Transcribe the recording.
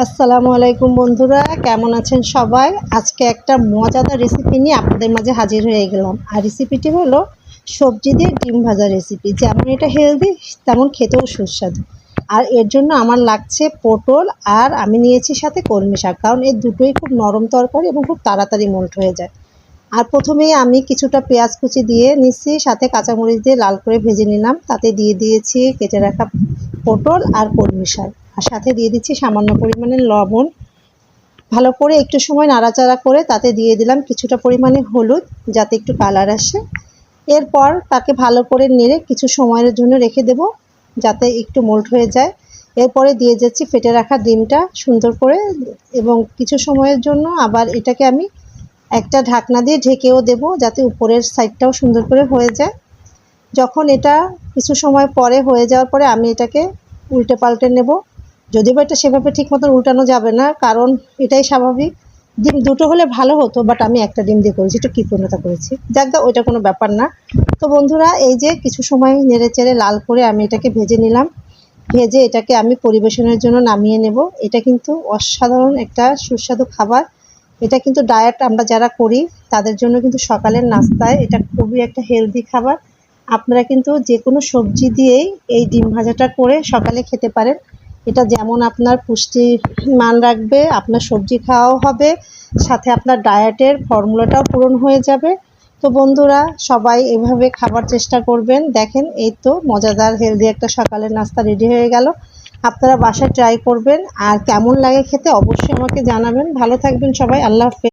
আসসালামু আলাইকুম বন্ধুরা, কেমন আছেন সবাই? আজকে একটা মজাদার রেসিপি নিয়ে আপনাদের মাঝে হাজির হয়ে গেলাম। আর রেসিপিটি হলো সবজি দিয়ে ডিম ভাজা রেসিপি। যেমন এটা হেলদি, তেমন খেতেও সুস্বাদু। আর এর জন্য আমার লাগছে পটল, আর আমি নিয়েছি সাথে কলমি শাক, কারণ এই দুটোই খুব নরম তরকারি এবং খুব তাড়াতাড়ি মোল্ট হয়ে যায়। আর প্রথমেই আমি কিছুটা পেঁয়াজ কুচি দিয়ে নিচ্ছি, সাথে কাঁচামরিচ দিয়ে লাল করে ভেজে নিলাম। তাতে দিয়ে দিয়েছি কেটে রাখা পটল আর কলমি শাক, আর সাথে দিয়ে দিচ্ছি সামান্য পরিমাণে লবণ। ভালো করে একটু সময় নাড়াচাড়া করে তাতে দিয়ে দিলাম কিছুটা পরিমাণে হলুদ, যাতে একটু কালার আসে। এরপর তাকে ভালো করে নেড়ে কিছু সময়ের জন্য রেখে দেব, যাতে একটু মোল্ট হয়ে যায়। এরপরে দিয়ে যাচ্ছি ফেটে রাখা ডিমটা সুন্দর করে, এবং কিছু সময়ের জন্য আবার এটাকে আমি একটা ঢাকনা দিয়ে ঢেকেও দেব, যাতে উপরের সাইডটাও সুন্দর করে হয়ে যায়। যখন এটা কিছু সময় পরে হয়ে যাওয়ার পরে আমি এটাকে উল্টে পাল্টে নেব। যদিও বা এটা সেভাবে ঠিক মতন উল্টানো যাবে না, কারণ এটাই স্বাভাবিক। ডিম দুটো হলে ভালো হতো, বাট আমি একটা ডিম দিয়ে করেছি, একটু কৃপণতা করেছি। যাক গা, ওইটা কোনো ব্যাপার না। তো বন্ধুরা, এই যে কিছু সময় নেড়ে চেড়ে লাল করে আমি এটাকে ভেজে নিলাম। ভেজে এটাকে আমি পরিবেশনের জন্য নামিয়ে নেব। এটা কিন্তু অসাধারণ একটা সুস্বাদু খাবার। এটা কিন্তু ডায়েট আমরা যারা করি তাদের জন্য কিন্তু সকালের নাস্তায় এটা খুবই একটা হেলদি খাবার। আপনারা কিন্তু যে কোনো সবজি দিয়েই এই ডিম ভাজাটা করে সকালে খেতে পারেন। এটা যেমন আপনার পুষ্টির মান রাখবে, আপনার সবজি খাওয়াও হবে, সাথে আপনার ডায়েটের ফর্মুলাটাও পূরণ হয়ে যাবে। তো বন্ধুরা, সবাই এভাবে খাবার চেষ্টা করবেন। দেখেন, এই তো মজাদার হেলদি একটা সকালের নাস্তা রেডি হয়ে গেল। আপনারা বাসায় ট্রাই করবেন, আর কেমন লাগে খেতে অবশ্যই আমাকে জানাবেন। ভালো থাকবেন সবাই, আল্লাহ হাফেজ।